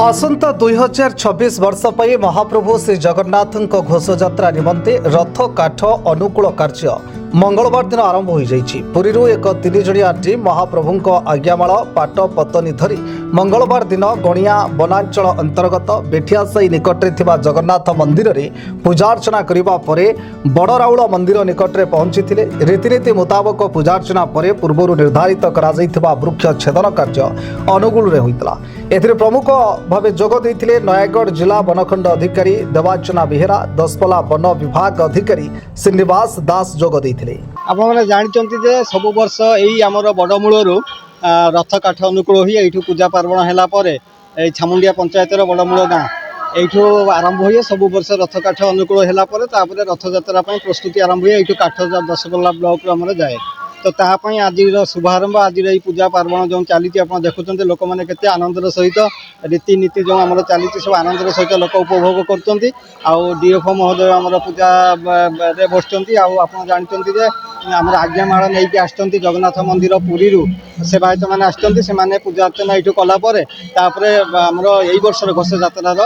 आसंता 2026 वर्ष पर महाप्रभु श्री जगन्नाथ घोषयात्रा निमंते रथ काठ अनुकूल कार्य मंगलवार दिन आरंभ हो जाइछि। पुरीरू एक 3 जणिया टीम महाप्रभु आज्ञामाल पाट पतनी धरी मंगलवार दिन गणिया वनांचल अंतर्गत बेठियासाई निकटरे थिबा जगन्नाथ मंदिर रे पूजार्चना करिबा परे बड़राउल मंदिर निकटरे पहुंचीथिले। रीतिनीति मुताबक पूजार्चना परे पूर्वरु निर्धारित करा जाइथिबा वृक्ष छेदन कार्य अनुकूल रे होइतला। एथिरे प्रमुख भावे जोग देइथिले नयागढ़ जिला वनखंड अधिकारी देवार्चना बेहेरा, दसपला वन विभाग अधिकारी श्रीनिवास दास जोग देइथिले। आपने जानते जे सब वर्ष यही आमर बड़मूलू रथ काठ अनुकूल हुई यू पूजा पार्वण है छामुंडिया पंचायतर बड़मूल गाँ यू आरंभ हुए सब वर्ष रथ काठ अनुकूल है रथ यात्रा प्रस्तुति आरंभ हुए यू काठ दसपल्ला ब्लॉक आम जाए तो तापाई आज शुभारंभ आज पूजा पार्वण जो चली आप देखुं लोक मैंने के आनंदर सहित रीतिनीति जो आम चली सब आनंदर सहित लोक उपभोग कर डीएफओ महोदय आम पूजा बसुँच आप जानते आम आज्ञामाल नहीं आसुँच जगन्नाथ मंदिर पुरी सेवायत मैंने आसने पूजा अर्चना यू कलापर आमर यही वर्ष घोष यात्रार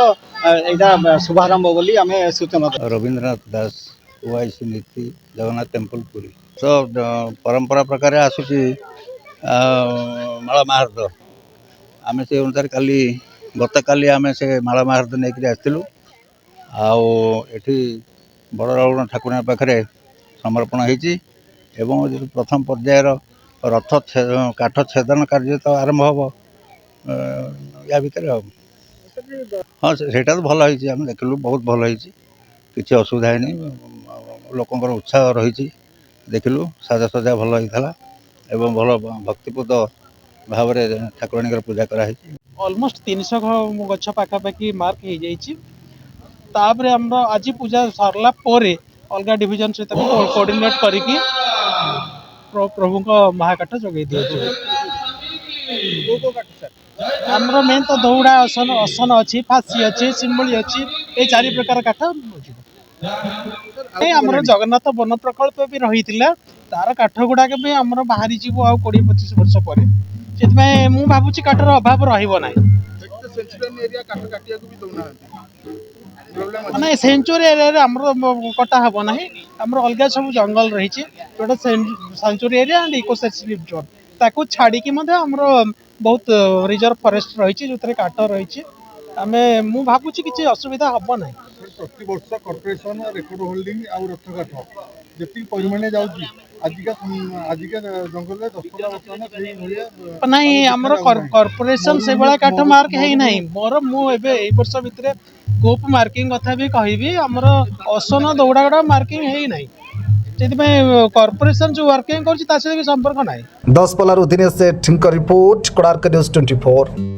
यहाँ शुभारंभ बोली आम सूचना। रवींद्रनाथ दास ओआईसी नीति जगन्नाथ टेम्पल पुरी तो परंपरा प्रकार आसूसी माला महारत आम से अनुसार काली गत काली आम से माला महारत नहीं आसलु आठी बड़राउल ठाकुर पाखे समर्पण होती प्रथम पर्यायर रथ काठ छेदन कार्य तो आरंभ हम या भितर हाँ सेटा तो भल होती आम देखलु बहुत भल होती किसी असुविधा नहीं लोकंर उत्साह रही देखिलु साजसजा भल होता एवं भल भक्तिपूत भाव में ठाकुराणी पूजा कराई ऑलमोस्ट 300 गछ पाखापाखि मार्क हो जापर आम आज पूजा सरला अलग डिविजन सहित कोऑर्डिनेट करके प्रभु को महाकाठ जगै दिए आमर मेन तो दौड़ा असन असन अच्छी फासी अच्छी शिमली अच्छी ये 4 प्रकार काठ आमर जगन्नाथ वन प्रकल्प भी रही तार काठ गुड़ाक भी आमर बाहरी जीव आ 20-25 वर्ष पर से मुझे भावुँ काठर अभाव रहा ना सेंचुरी एरिया कटा हम ना आमर अलग सब जंगल रही जोटा sanctuary area and ecosystem zone ताकू छाड़ी आमर बहुत रिजर्व फॉरेस्ट रही जो काठ रही आम मु भावुँ किसी असुविधा हम ना प्रति वर्ष कॉर्पोरेशन रेकर्ड होल्डिंग आ रथ काठ जी परिमाण जाऊँगी आजिका जंगल नहीं आमर कॉर्पोरेशन से भाया काठ मार्क है ना मोर मुझे वर्ष भितर कोप मार्किंग कथा भी कहबी आमर असन दौड़ा गुड़ा मार्किंग है ना कॉर्पोरेशन जो वर्किंग कर संपर्क ना। दसपल्ला दिनेश सेठ रिपोर्ट कोणार्क न्यूज 24।